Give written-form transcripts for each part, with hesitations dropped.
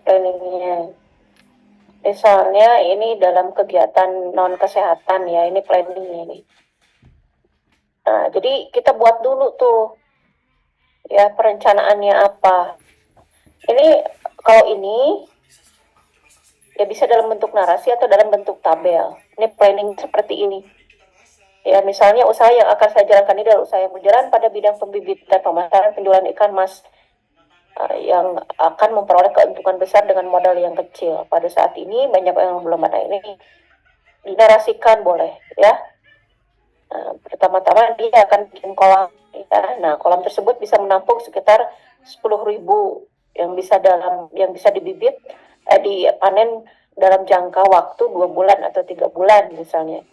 planningnya. Misalnya ini dalam kegiatan non kesehatan ya, ini planning ini. Nah, jadi kita buat dulu tuh ya perencanaannya apa. Ini kalau ini ya bisa dalam bentuk narasi atau dalam bentuk tabel. Ini planning seperti ini. Ya, misalnya usaha yang akan saya jalankan ini adalah usaha yang berjalan pada bidang pembibitan, pemasaran, penjualan ikan mas yang akan memperoleh keuntungan besar dengan modal yang kecil. Pada saat ini banyak yang belum ada ini dinarasikan boleh ya. Nah, pertama-tama dia akan bikin kolam ya. Nah, kolam tersebut bisa menampung sekitar 10.000 yang bisa dibibit dipanen dalam jangka waktu 2 bulan atau 3 bulan misalnya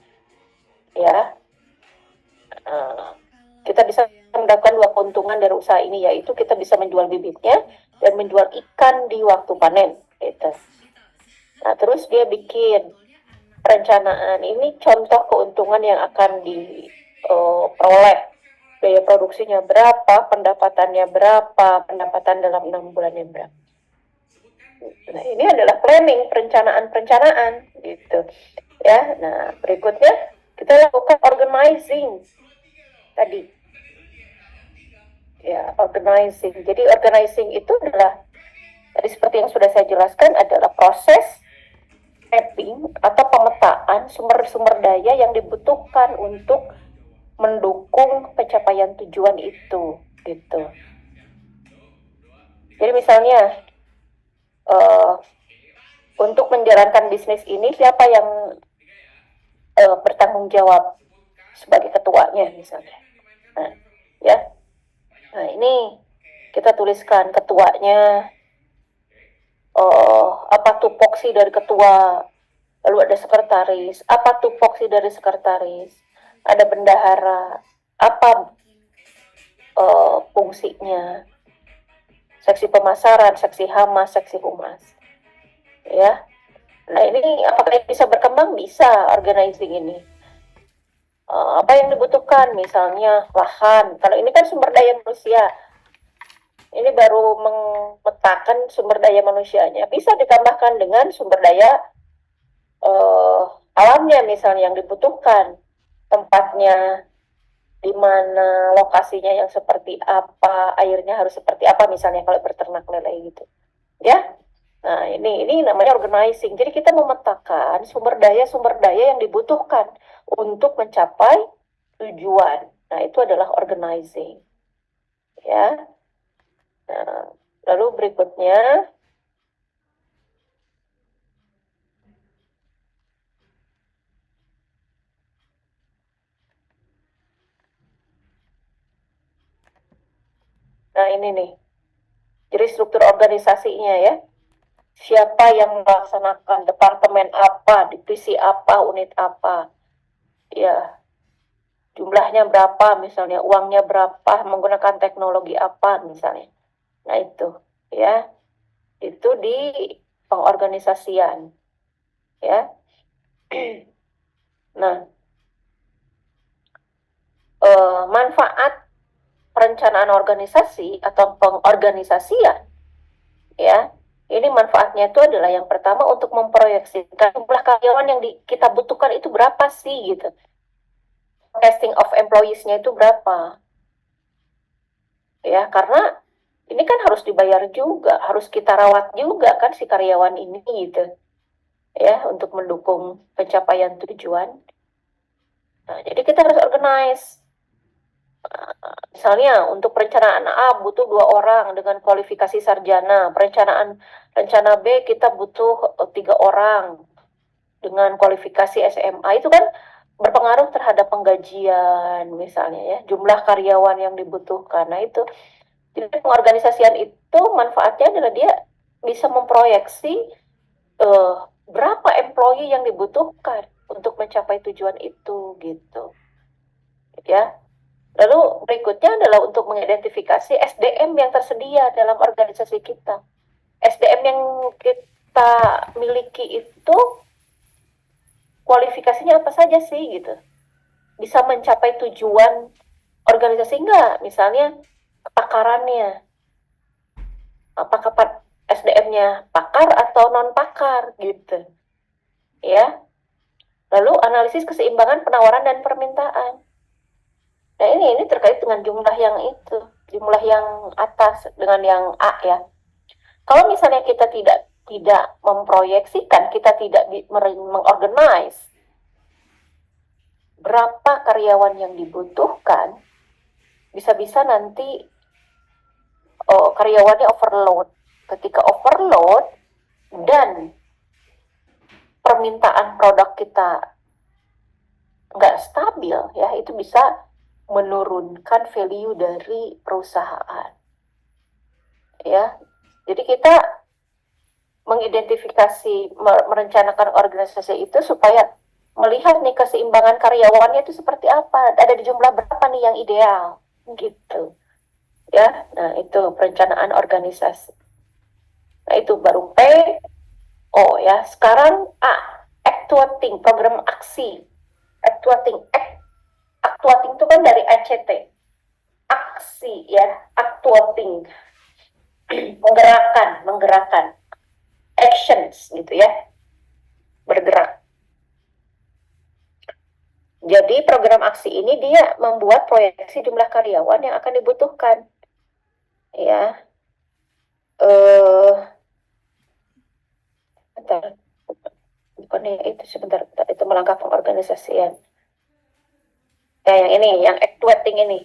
ya. Nah, kita bisa mendapatkan dua keuntungan dari usaha ini, yaitu kita bisa menjual bibitnya dan menjual ikan di waktu panen gitu. Nah, terus dia bikin perencanaan ini contoh keuntungan yang akan diperoleh. Biaya produksinya berapa, pendapatannya berapa, pendapatan dalam 6 bulannya berapa. Nah, ini adalah planning, perencanaan gitu ya. Nah, berikutnya kita lakukan organizing tadi ya, organizing. Jadi organizing itu adalah tadi seperti yang sudah saya jelaskan, adalah proses mapping atau pemetaan sumber-sumber daya yang dibutuhkan untuk mendukung pencapaian tujuan itu gitu. Jadi misalnya untuk menjalankan bisnis ini siapa yang bertanggung jawab sebagai ketuanya misalnya. Nah, ya. Nah, ini kita tuliskan ketuanya, apa tupoksi dari ketua, lalu ada sekretaris, apa tupoksi dari sekretaris, ada bendahara, apa fungsinya, seksi pemasaran, seksi hama, seksi humas ya. Nah, ini apakah bisa berkembang? Bisa, organizing ini. Apa yang dibutuhkan? Misalnya lahan. Kalau ini kan sumber daya manusia. Ini baru memetakan sumber daya manusianya. Bisa ditambahkan dengan sumber daya alamnya misalnya yang dibutuhkan. Tempatnya di mana, lokasinya yang seperti apa, airnya harus seperti apa misalnya kalau berternak lele gitu. Ya. Nah, ini namanya organizing. Jadi kita memetakan sumber daya yang dibutuhkan untuk mencapai tujuan. Nah, itu adalah organizing. Ya. Nah, lalu berikutnya nah ini nih. Jadi struktur organisasinya ya. Siapa yang melaksanakan, departemen apa, divisi apa, unit apa. Ya, jumlahnya berapa misalnya, uangnya berapa, menggunakan teknologi apa misalnya. Nah, itu ya. Itu di pengorganisasian ya. Nah, manfaat perencanaan organisasi atau pengorganisasian ya, ini manfaatnya itu adalah yang pertama untuk memproyeksikan jumlah karyawan yang kita butuhkan itu berapa sih gitu, testing of employees-nya itu berapa ya, karena ini kan harus dibayar juga, harus kita rawat juga kan si karyawan ini gitu ya, untuk mendukung pencapaian tujuan. Nah, jadi kita harus organize. Misalnya untuk perencanaan A butuh 2 orang dengan kualifikasi sarjana, rencana B kita butuh 3 orang dengan kualifikasi SMA. Itu kan berpengaruh terhadap penggajian misalnya ya, jumlah karyawan yang dibutuhkan. Nah, itu jadi pengorganisasian itu manfaatnya adalah dia bisa memproyeksi berapa employee yang dibutuhkan untuk mencapai tujuan itu gitu ya. Lalu berikutnya adalah untuk mengidentifikasi SDM yang tersedia dalam organisasi kita. SDM yang kita miliki itu kualifikasinya apa saja sih gitu. Bisa mencapai tujuan organisasi enggak? Misalnya kepakarannya. Apakah SDM-nya pakar atau non pakar gitu, ya. Lalu analisis keseimbangan penawaran dan permintaan. Nah ini terkait dengan jumlah yang itu, jumlah yang atas dengan yang A ya. Kalau misalnya kita tidak memproyeksikan, kita tidak mengorganize berapa karyawan yang dibutuhkan, bisa-bisa nanti karyawannya overload. Ketika overload dan permintaan produk kita nggak stabil, ya itu bisa menurunkan value dari perusahaan. Ya, jadi kita mengidentifikasi, merencanakan organisasi itu supaya melihat nih keseimbangan karyawannya itu seperti apa, ada di jumlah berapa nih yang ideal, gitu. Ya, nah itu perencanaan organisasi. Nah itu baru P. Oh ya, sekarang A, actuating, program aksi. Actuating itu kan dari ACT. Aksi ya, actuating. menggerakkan. Actions gitu ya. Bergerak. Jadi program aksi ini dia membuat proyeksi jumlah karyawan yang akan dibutuhkan. Ya. Bentar. Bukannya itu sebentar, itu melangkah pengorganisasian. Ya, yang ini, yang actuating ini.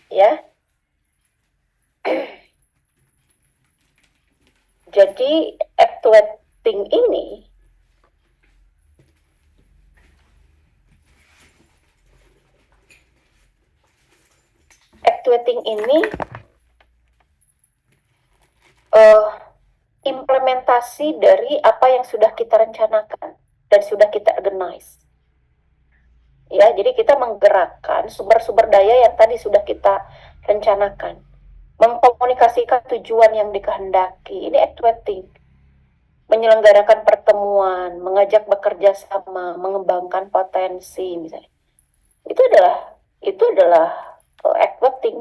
Ya. Jadi actuating ini implementasi dari apa yang sudah kita rencanakan dan sudah kita organize. Ya, jadi kita menggerakkan sumber-sumber daya yang tadi sudah kita rencanakan, mengkomunikasikan tujuan yang dikehendaki. Ini actuating. Menyelenggarakan pertemuan, mengajak bekerja sama, mengembangkan potensi misalnya. Itu adalah actuating,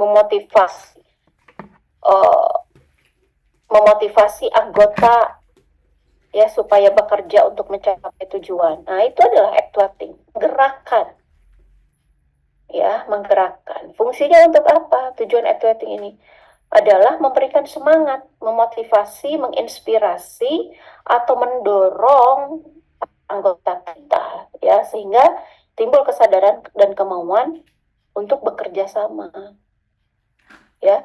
memotivasi anggota ya supaya bekerja untuk mencapai tujuan. Nah, itu adalah actuating, gerakan. Ya, menggerakkan. Fungsinya untuk apa? Tujuan actuating ini adalah memberikan semangat, memotivasi, menginspirasi atau mendorong anggota kita ya sehingga timbul kesadaran dan kemauan untuk bekerja sama. Ya.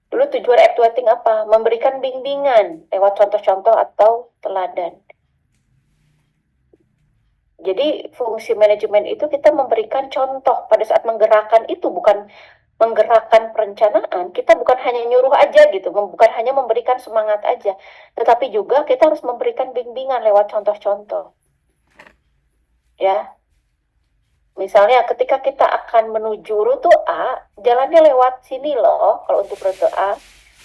Dulu tujuan actuating apa? Memberikan bimbingan lewat contoh-contoh atau teladan. Jadi fungsi manajemen itu kita memberikan contoh pada saat menggerakkan itu, bukan menggerakkan perencanaan. Kita bukan hanya nyuruh aja gitu, bukan hanya memberikan semangat aja, tetapi juga kita harus memberikan bimbingan lewat contoh-contoh. Ya. Misalnya ketika kita akan menuju rute A, jalannya lewat sini loh kalau untuk rute A.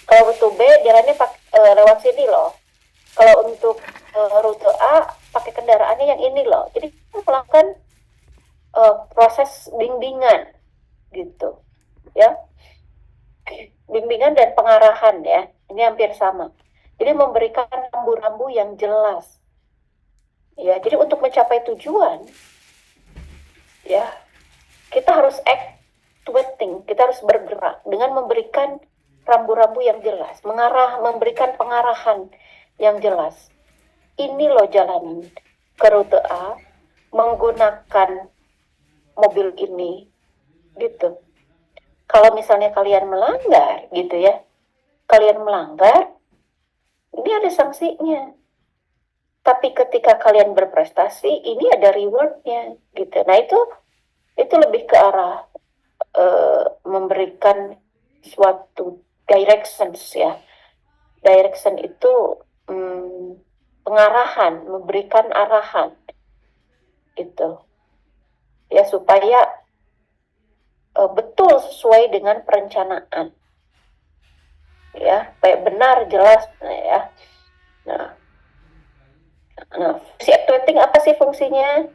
Kalau rute B jalannya lewat sini loh. Kalau untuk rute A pakai kendaraannya yang ini loh. Jadi kita melakukan proses bimbingan gitu. Ya. Bimbingan dan pengarahan ya. Ini hampir sama. Jadi memberikan rambu-rambu yang jelas. Ya, jadi untuk mencapai tujuan ya, kita harus actuating, kita harus bergerak dengan memberikan rambu-rambu yang jelas, memberikan pengarahan yang jelas. Ini loh jalan ke rute A, menggunakan mobil ini, gitu. Kalau misalnya kalian melanggar, gitu ya, ini ada sanksinya. Tapi ketika kalian berprestasi, ini ada rewardnya, gitu. Nah itu lebih ke arah memberikan suatu directions ya. Direction itu pengarahan, memberikan arahan, gitu. Ya supaya betul sesuai dengan perencanaan. Ya, baik benar jelas ya. Nah, fungsi actuating apa sih fungsinya?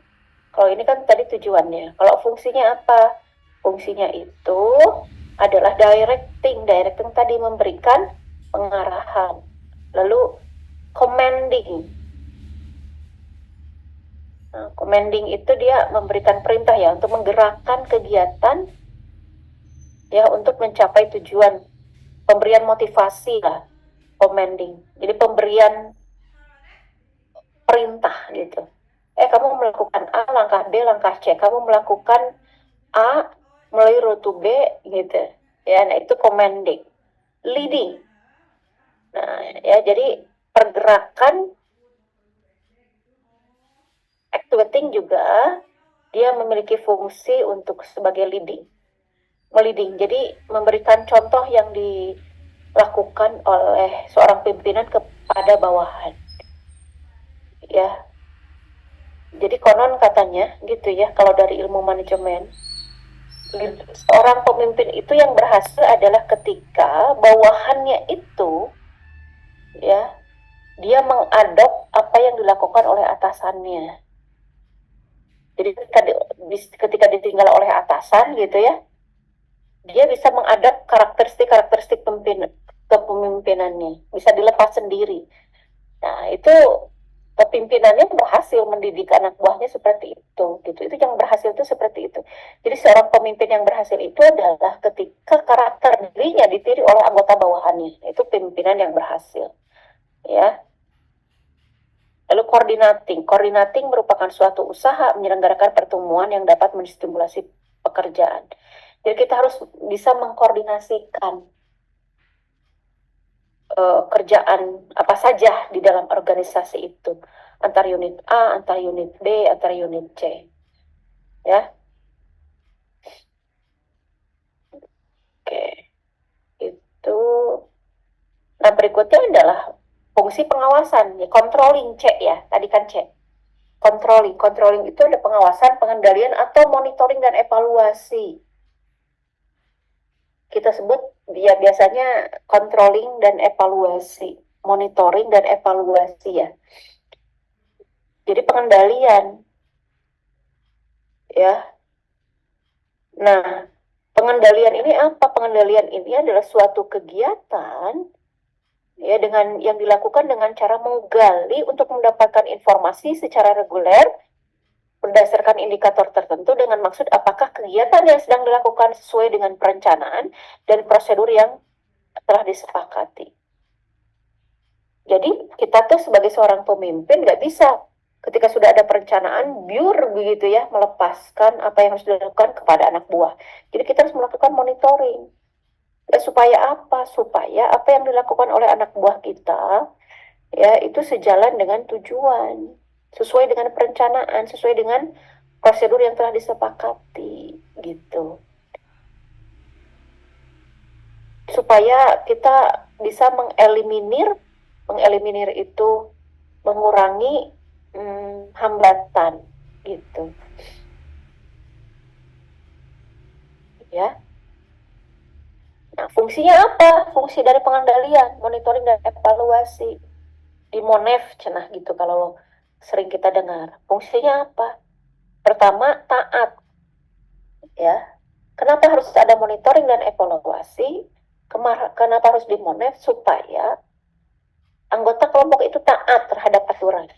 Kalau ini kan tadi tujuannya. Kalau fungsinya apa? Fungsinya itu adalah directing. Directing tadi memberikan pengarahan. Lalu commanding. Nah, commanding itu dia memberikan perintah ya untuk menggerakkan kegiatan ya untuk mencapai tujuan, pemberian motivasi lah, commanding. Jadi pemberian perintah gitu. Kamu melakukan A, langkah B, langkah C. Kamu melakukan A melalui rute B gitu. Ya, nah itu commanding. Leading. Nah, ya jadi pergerakan actuating juga dia memiliki fungsi untuk sebagai leading. Meliding. Jadi memberikan contoh yang dilakukan oleh seorang pimpinan kepada bawahan. Ya. Jadi konon katanya gitu ya kalau dari ilmu manajemen, seorang pemimpin itu yang berhasil adalah ketika bawahannya itu ya dia mengadop apa yang dilakukan oleh atasannya. Jadi ketika ditinggal oleh atasan gitu ya, dia bisa mengadap karakteristik kepemimpinannya, bisa dilepas sendiri. Nah, itu kepimpinannya berhasil mendidik anak buahnya seperti itu, gitu. Itu yang berhasil itu seperti itu. Jadi seorang pemimpin yang berhasil itu adalah ketika karakter dirinya ditiru oleh anggota bawahannya. Itu pimpinan yang berhasil, ya. Lalu koordinating merupakan suatu usaha menyelenggarakan pertemuan yang dapat menstimulasi pekerjaan. Jadi kita harus bisa mengkoordinasikan kerjaan apa saja di dalam organisasi itu, antar unit A, antar unit B, antar unit C, ya. Oke, itu. Nah, berikutnya adalah fungsi pengawasan, ya, controlling, C ya, tadi kan C. Controlling itu ada pengawasan, pengendalian atau monitoring dan evaluasi. Kita sebut dia biasanya controlling dan evaluasi, monitoring dan evaluasi ya. Jadi pengendalian, ya. Nah, pengendalian ini apa? Pengendalian ini adalah suatu kegiatan ya dengan yang dilakukan dengan cara menggali untuk mendapatkan informasi secara reguler berdasarkan indikator tertentu dengan maksud apakah kegiatan yang sedang dilakukan sesuai dengan perencanaan dan prosedur yang telah disepakati. Jadi kita tuh sebagai seorang pemimpin nggak bisa ketika sudah ada perencanaan biur begitu ya melepaskan apa yang harus dilakukan kepada anak buah. Jadi kita harus melakukan monitoring. Ya, supaya apa? Supaya apa yang dilakukan oleh anak buah kita ya itu sejalan dengan tujuan, sesuai dengan perencanaan, sesuai dengan prosedur yang telah disepakati gitu. Supaya kita bisa mengeliminir itu mengurangi hambatan gitu. Ya. Nah, fungsinya apa? Fungsi dari pengendalian, monitoring dan evaluasi. Di Monef cenah gitu kalau sering kita dengar. Fungsinya apa? Pertama, taat. Ya. Kenapa harus ada monitoring dan evaluasi? Kenapa harus di Monef? Supaya anggota kelompok itu taat terhadap aturan.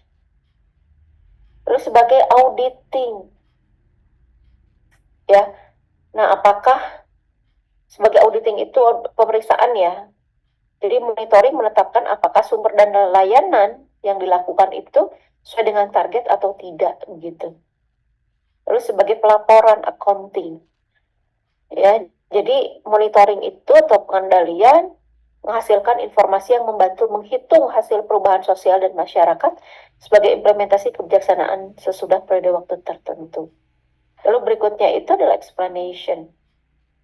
Terus sebagai auditing. Ya. Nah, apakah sebagai auditing itu pemeriksaan ya? Jadi monitoring menetapkan apakah sumber dan layanan yang dilakukan itu sesuai dengan target atau tidak gitu. Terus sebagai pelaporan accounting. Ya, jadi monitoring itu atau pengendalian menghasilkan informasi yang membantu menghitung hasil perubahan sosial dan masyarakat sebagai implementasi kebijaksanaan sesudah periode waktu tertentu. Lalu berikutnya itu adalah explanation.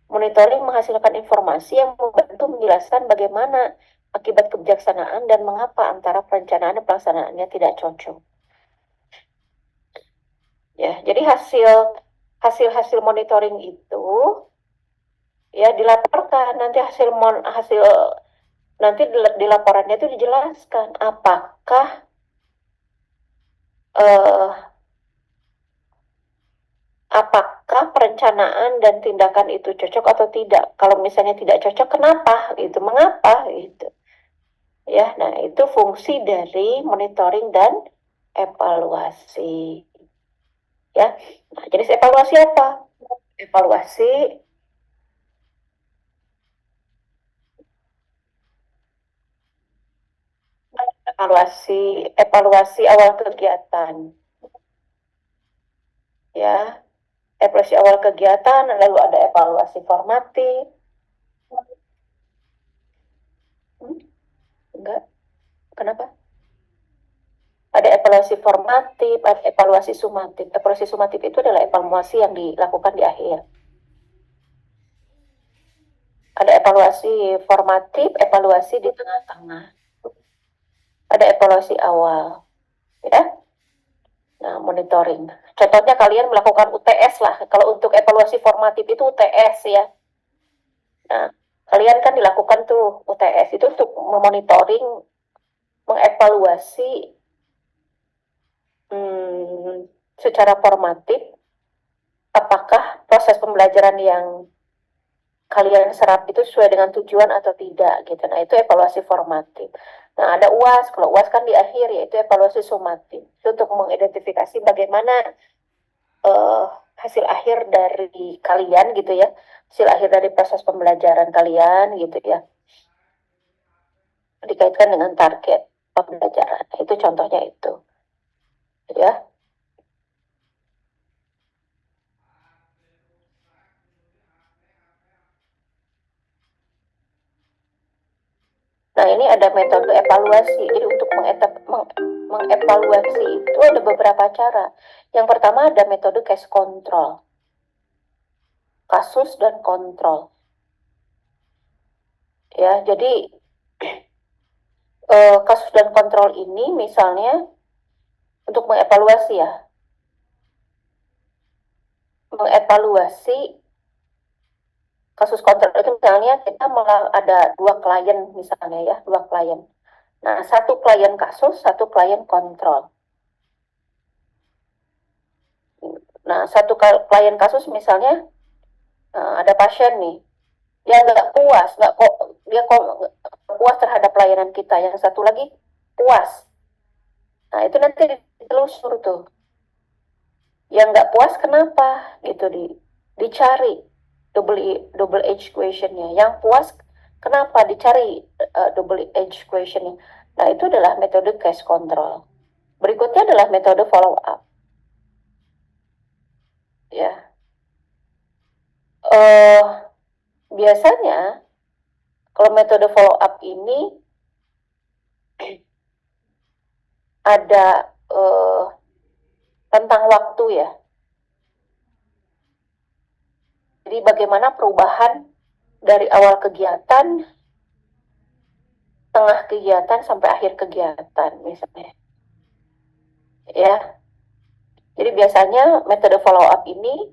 Monitoring menghasilkan informasi yang membantu menjelaskan bagaimana akibat kebijaksanaan dan mengapa antara perencanaan dan pelaksanaannya tidak cocok. Ya, jadi hasil monitoring itu ya dilaporkan nanti nanti di laporannya itu dijelaskan apakah apakah perencanaan dan tindakan itu cocok atau tidak. Kalau misalnya tidak cocok, kenapa? Gitu, mengapa? Gitu. Ya, nah itu fungsi dari monitoring dan evaluasi. Ya, nah, jenis evaluasi apa? Evaluasi evaluasi evaluasi awal kegiatan. Ya, evaluasi awal kegiatan, lalu ada evaluasi formatif. Hmm, enggak, kenapa? Ada evaluasi formatif, ada evaluasi sumatif. Evaluasi sumatif itu adalah evaluasi yang dilakukan di akhir. Ada evaluasi formatif, evaluasi di tengah-tengah. Ada evaluasi awal, ya. Nah, monitoring. Contohnya kalian melakukan UTS lah. Kalau untuk evaluasi formatif itu UTS ya. Nah, kalian kan dilakukan tuh UTS itu untuk memonitoring, mengevaluasi secara formatif apakah proses pembelajaran yang kalian serap itu sesuai dengan tujuan atau tidak gitu. Nah, itu evaluasi formatif. Nah, ada UAS. Kalau UAS kan di akhir yaitu evaluasi sumatif. Itu untuk mengidentifikasi bagaimana uh, hasil akhir dari kalian gitu ya. Hasil akhir dari proses pembelajaran kalian gitu ya. Dikaitkan dengan target pembelajaran. Nah, itu contohnya itu. Ya. Nah, ini ada metode evaluasi. Jadi untuk mengevaluasi itu ada beberapa cara. Yang pertama ada metode case control. Kasus dan kontrol. Ya, jadi kasus dan kontrol ini misalnya untuk mengevaluasi ya. Mengevaluasi kasus kontrol itu misalnya kita ada dua klien misalnya ya, dua klien. Nah, satu klien kasus, satu klien kontrol. Nah, satu klien kasus misalnya ada pasien nih, dia nggak puas, nggak kok dia kok puas terhadap pelayanan kita. Yang satu lagi puas. Nah, itu nanti ditelusur tuh. Yang nggak puas kenapa? Gitu dicari double edge questionnya. Yang puas kenapa? Dicari double edge questionnya. Nah, itu adalah metode case control. Berikutnya adalah metode follow up. Ya, uh, biasanya kalau metode follow up ini ada tentang waktu ya. Jadi bagaimana perubahan dari awal kegiatan, tengah kegiatan sampai akhir kegiatan misalnya. Ya. Jadi biasanya metode follow up ini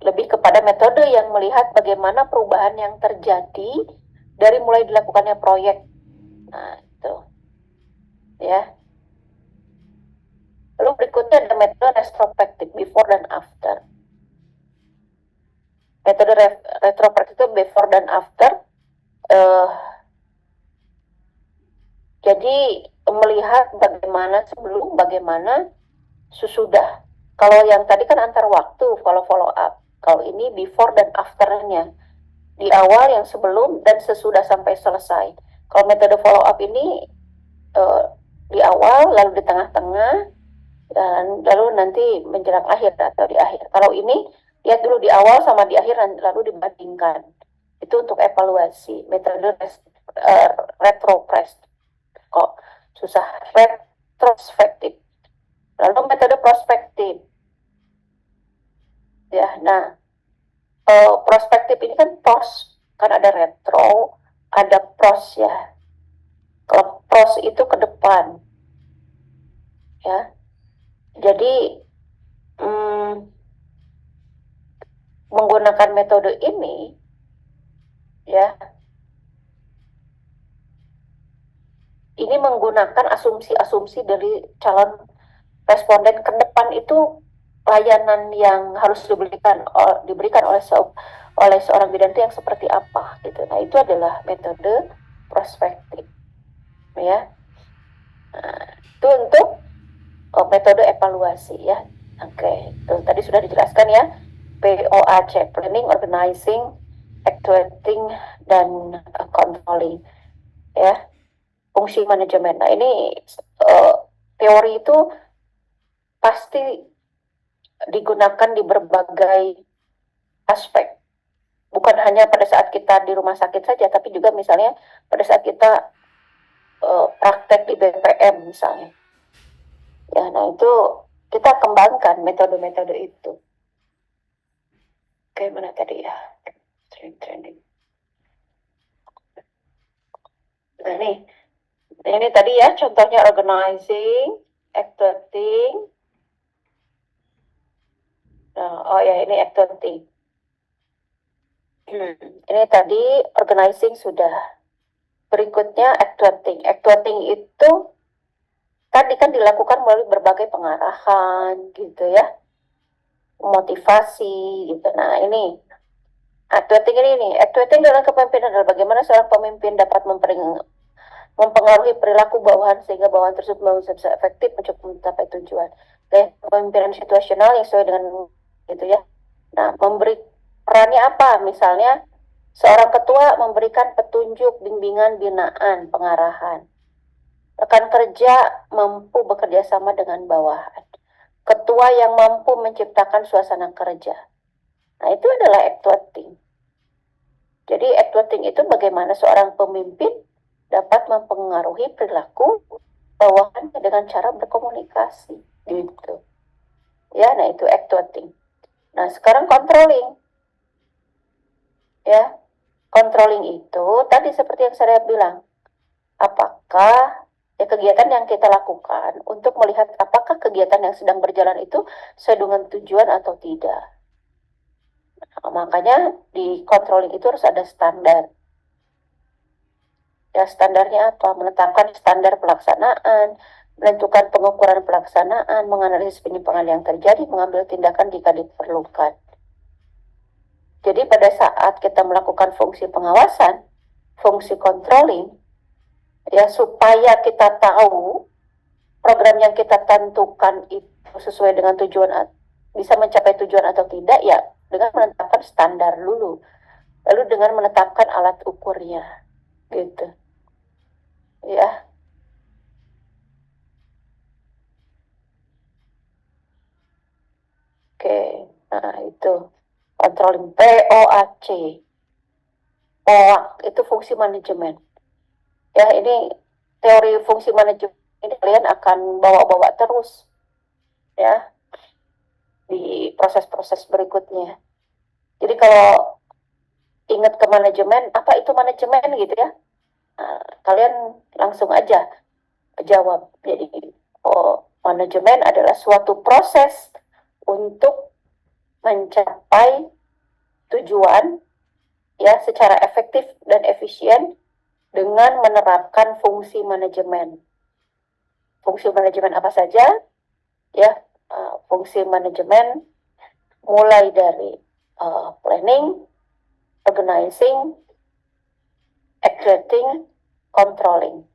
lebih kepada metode yang melihat bagaimana perubahan yang terjadi dari mulai dilakukannya proyek. Nah, itu. Ya. Lalu berikutnya ada metode retrospektif before dan after. Metode retrospektif itu before dan after. Uh, jadi melihat bagaimana sebelum, bagaimana sesudah. Kalau yang tadi kan antar waktu, follow up. Kalau ini before dan afternya. Di awal, yang sebelum, dan sesudah sampai selesai. Kalau metode follow up ini di awal, lalu di tengah-tengah, dan lalu nanti menjelang akhir atau di akhir. Kalau ini lihat dulu di awal sama di akhir, lalu dibandingkan. Itu untuk evaluasi metode retrospektif. Kok susah, retrospektif. Lalu metode prospektif. Ya, nah prospektif ini kan pros, kan ada retro, ada pros ya. Kalau pros itu ke depan, ya. Jadi menggunakan metode ini, ya, ini menggunakan asumsi-asumsi dari calon responden ke depan itu layanan yang harus diberikan oleh seorang bidan itu yang seperti apa gitu. Nah, itu adalah metode prospektif. ya. Nah, itu untuk metode evaluasi ya. Oke, itu tadi sudah dijelaskan ya. POAC, Planning, Organizing, Actuating, dan Controlling ya. Fungsi manajemen. Nah ini uh, teori itu pasti digunakan di berbagai aspek. Bukan hanya pada saat kita di rumah sakit saja, tapi juga misalnya pada saat kita praktek di BPM misalnya. Ya, nah itu kita kembangkan metode-metode itu. Kayak mana tadi ya? Training. Nah ini tadi ya contohnya organizing, acting. Nah, oh ya ini acting. Ini tadi organizing sudah. Berikutnya actuating. Actuating itu tadi kan dilakukan melalui berbagai pengarahan gitu ya, motivasi gitu. Nah ini actuating ini nih, actuating dalam kepemimpinan adalah bagaimana seorang pemimpin dapat mempengaruhi perilaku bawahan sehingga bawahan tersebut bisa efektif untuk mencapai tujuan. Oke, kepemimpinan situasional yang sesuai dengan gitu ya. Nah, memberi perannya apa? Misalnya seorang ketua memberikan petunjuk, bimbingan, binaan, pengarahan. Rekan kerja mampu bekerja sama dengan bawahan. Ketua yang mampu menciptakan suasana kerja. Nah, itu adalah actuating. Jadi actuating itu bagaimana seorang pemimpin dapat mempengaruhi perilaku bawahannya dengan cara berkomunikasi gitu. Ya, nah itu actuating. Nah, sekarang controlling. Ya, controlling itu tadi seperti yang saya bilang, apakah ya kegiatan yang kita lakukan untuk melihat apakah kegiatan yang sedang berjalan itu sesuai dengan tujuan atau tidak. Nah, makanya di controlling itu harus ada standar. Ya, standarnya apa? Menetapkan standar pelaksanaan, menentukan pengukuran pelaksanaan, menganalisis penyimpangan yang terjadi, mengambil tindakan jika diperlukan. Jadi pada saat kita melakukan fungsi pengawasan, fungsi controlling, ya supaya kita tahu program yang kita tentukan itu sesuai dengan tujuan, bisa mencapai tujuan atau tidak, ya dengan menetapkan standar dulu, lalu dengan menetapkan alat ukurnya, gitu, ya. Oke, nah itu controlling POAC, POAC itu fungsi manajemen. Ya ini teori fungsi manajemen ini kalian akan bawa-bawa terus ya di proses-proses berikutnya. Jadi kalau ingat ke manajemen, apa itu manajemen gitu ya? Nah, kalian langsung aja jawab. Jadi, oh, manajemen adalah suatu proses untuk mencapai tujuan ya secara efektif dan efisien dengan menerapkan fungsi manajemen. Fungsi manajemen apa saja? Ya, fungsi manajemen mulai dari planning, organizing, executing, controlling.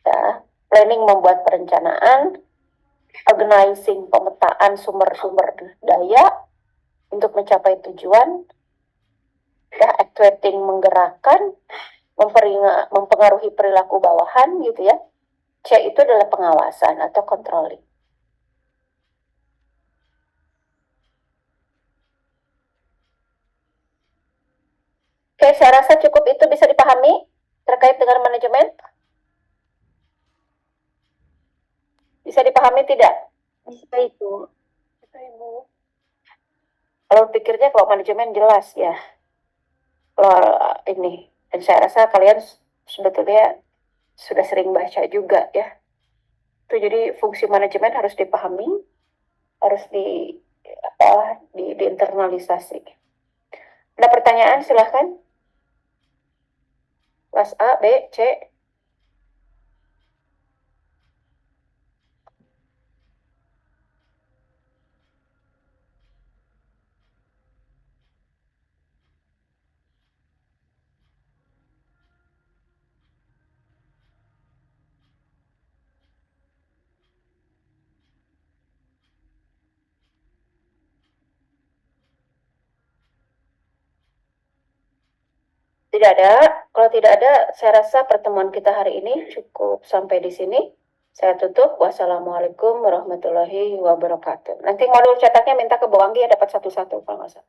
Ya, planning membuat perencanaan, organizing pemetaan sumber-sumber daya untuk mencapai tujuan, ya, actuating menggerakkan, mempengaruhi perilaku bawahan gitu ya. C itu adalah pengawasan atau controlling. Oke, saya rasa cukup itu bisa dipahami terkait dengan manajemen. Bisa dipahami tidak? Bisa itu. Bisa, Ibu. Kalau pikirnya kalau manajemen jelas ya. Kalau ini, dan saya rasa kalian sebetulnya sudah sering baca juga ya. Itu jadi fungsi manajemen harus dipahami, harus diinternalisasi. Ada pertanyaan silahkan. Kelas A, B, C. Tidak ada. Kalau tidak ada, saya rasa pertemuan kita hari ini cukup sampai di sini. Saya tutup. Wassalamualaikum warahmatullahi wabarakatuh. Nanti ngodul cetaknya minta ke Bu Anggi ya, dapat satu-satu kalau nggak salah.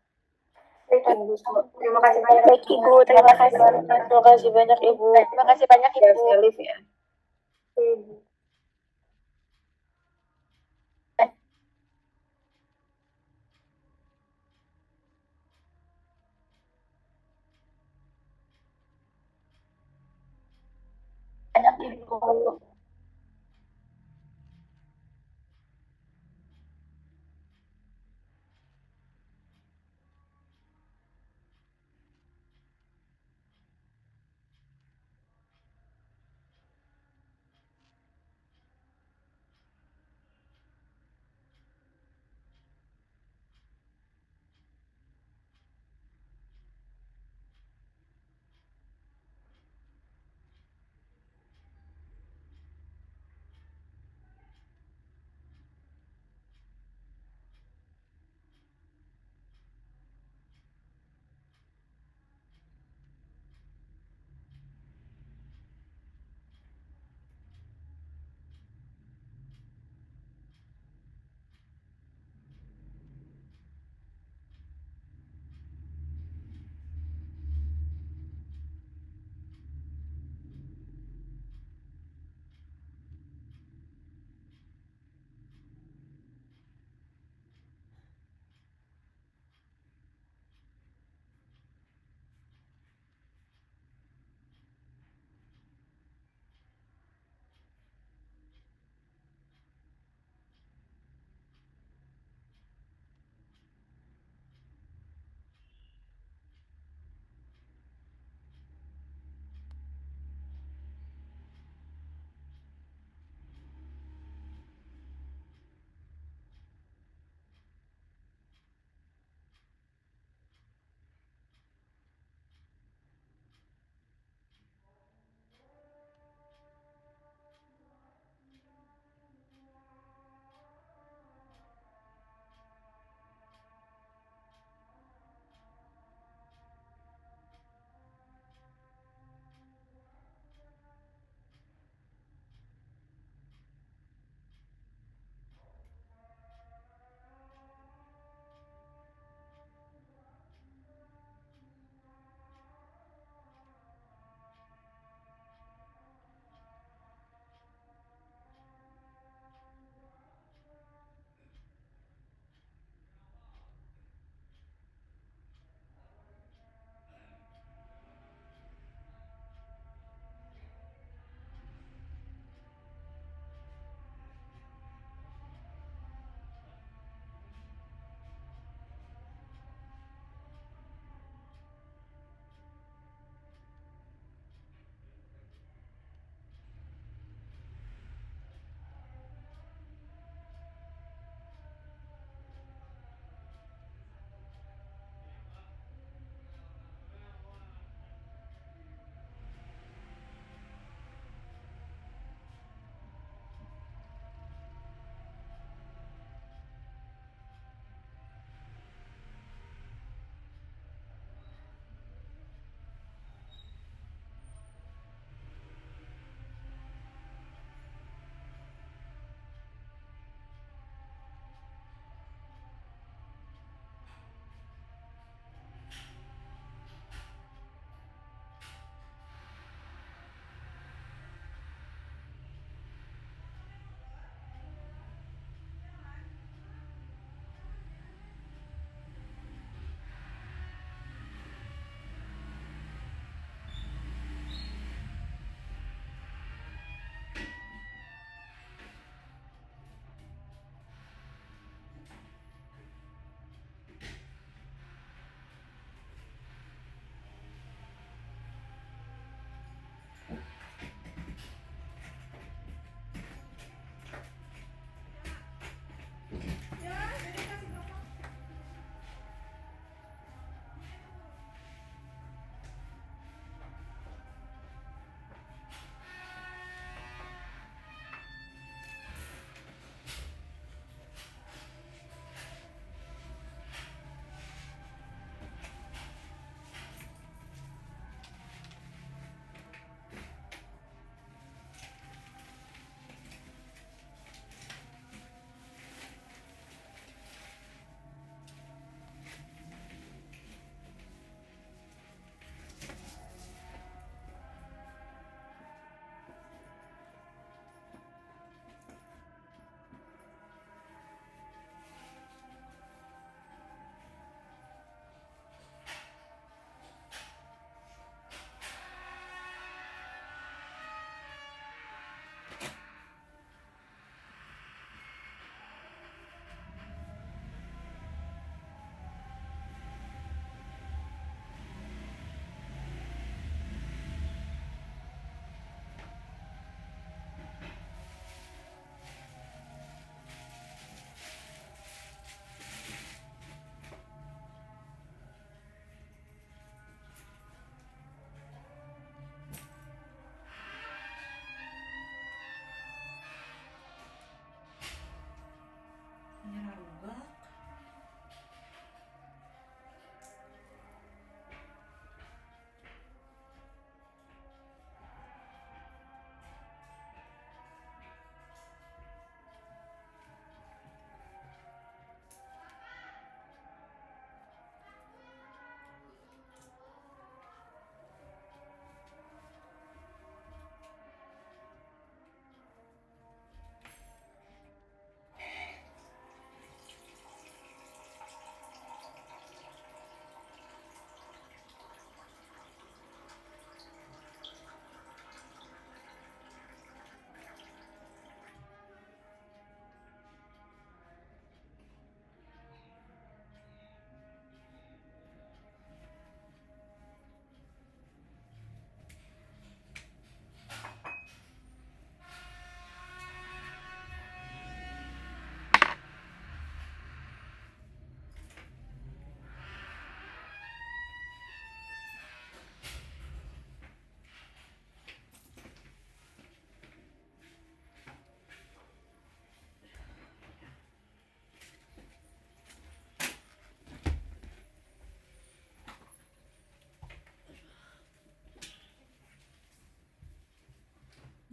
Baik, Ibu. Terima kasih banyak. Baik Ibu, terima kasih. Terima kasih banyak Ibu. Terima kasih banyak, Ya, Ibu. saya live ya. Ibu. Banyak Ibu.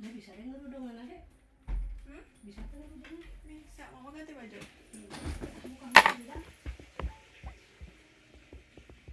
Dia bisa deh ngerudungan adek. Hmm? Bisa tuh ngerudungan. Bisa, mama ganti baju. Bukan tidak.